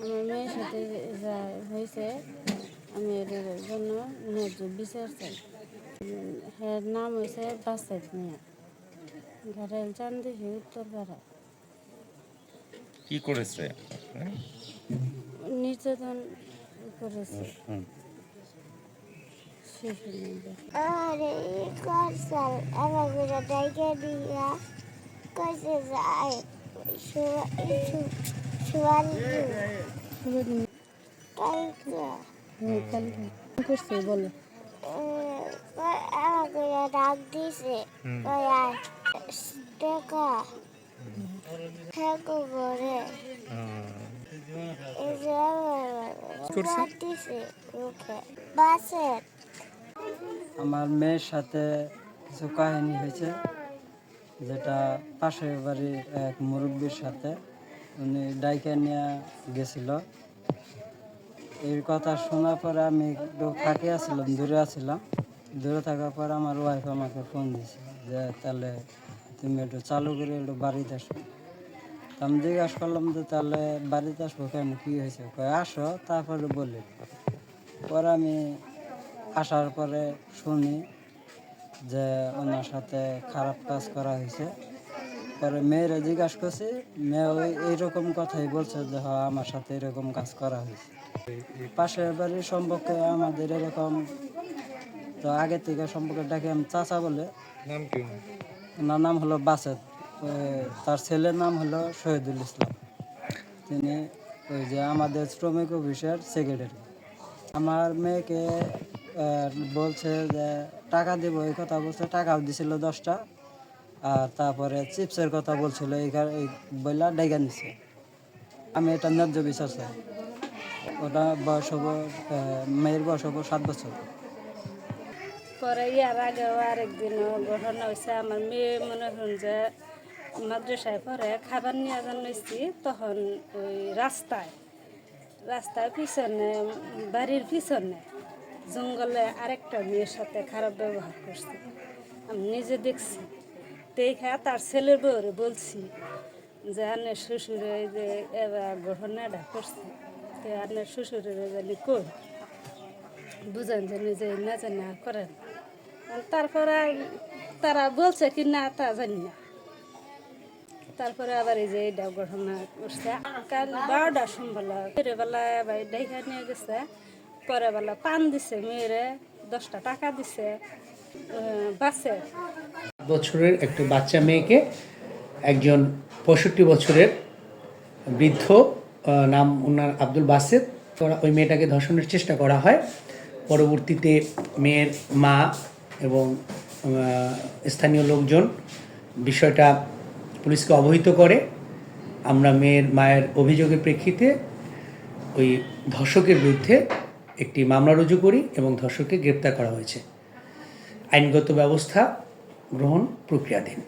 আমার মেয়ের সাথে যা হয়েছে আমি এটার জন্য ন্যায্য বিচার চাই। এর নাম হয়েছে বাচ্চাত মিয়া, ঘাটাইল চান্দিহি উত্তরপাড়া। কি করেছে? নির্যাতন করেছে শিশু মেয়েদের। আরে করছাল আমাকে ডাইকে দিয়া কইছে যায় করছে বলে আমাকে ডাক দিছে টাকা করে দিছে মুখে বাসে। আমার মেয়ের সাথে কিছু কাহিনী হয়েছে, যেটা পাশের বাড়ির এক মুরব্বীর সাথে উনি ডাইকে নিয়ে গেছিল। এই কথা শোনার পরে আমি একটু ফাঁকে আসছিলাম, দূরে আসছিলাম। দূরে থাকার পর আমার ওয়াইফ আমাকে ফোন দিয়েছে যে তাহলে তুমি একটু চালু করে একটু বাড়িতে আসো। আমি জিজ্ঞাসা করলাম যে তাহলে বাড়িতে আসবো কেন, কী হয়েছে? আসো তারপরে বলি। পরে আমি আসার পরে শুনি যে ওনার সাথে খারাপ কাজ করা হয়েছে। পরে মেয়েরা জিজ্ঞাসা করছি, মেয়ে ওই এইরকম কথাই বলছে যে হ্যাঁ আমার সাথে এরকম কাজ করা হয়েছে। পাশের বাড়ির সম্পর্কে আমাদের এরকম তো আগে থেকে সম্পর্কটাকে আমি চাচা বলে। ওনার নাম হলো বাসেত, তার ছেলের নাম হলো শহীদুল ইসলাম। তিনি ওই যে আমাদের শ্রমিক অফিসের সেক্রেটারি। আমার মেয়েকে বলছে যে টাকা দেব, এই কথা বলছে, টাকাও দিছিল 10টা। আর তারপরে চিপসের কথা বলছিল, এই বইলা ডেকে নিছে। আমি এটা ন্যায্য বিচার চাই। ওটা বয়স হবো, মেয়ের বয়স হবো 7 বছর। পরে ইয়ার আগেও আরেকদিনও ঘটনা হয়েছে। আমার মেয়ে মনে হন যে মাদ্রাসায় পরে খাবার নিয়ে জানাইছি, তখন ওই রাস্তার পিছনে, বাড়ির পিছনে জঙ্গলে আরেকটা মেয়ের সাথে খারাপ ব্যবহার করছে। আমি নিজে দেখছি। দেখা তার ছেলের বউরে বলছি যে আনের শ্বশুরে যে এবার ঘটনাটা করছে, তো আনের শ্বশুরের জানি কই বুঝান জানি যে না জানি আর করেন। তারপরে তারা বলছে কি না তা জানি না। তারপরে আবার এই যে এইটা ঘটনা করছে। কাল 12টার সময় বেলা এবার ডাইকা নিয়ে গেছে। পরে বেলা পান দিছে, মেয়েরে 10টা টাকা দিছে বাসে। বছরের একটা বাচ্চা মেয়েকে একজন 65 বছরের বৃদ্ধ, নাম ওনার আব্দুল বাসেত, ওই মেয়েটাকে ধর্ষণের চেষ্টা করা হয়। পরবর্তীতে মেয়ের মা এবং স্থানীয় লোকজন বিষয়টা পুলিশকে অবহিত করে। আমরা মেয়ের মায়ের অভিযোগের প্রেক্ষিতে ওই ধর্ষকের বিরুদ্ধে একটি মামলা রুজু করি এবং ধর্ষককে গ্রেপ্তার করা হয়েছে। আইনগত ব্যবস্থা গ্রহণ প্রক্রিয়াধীন।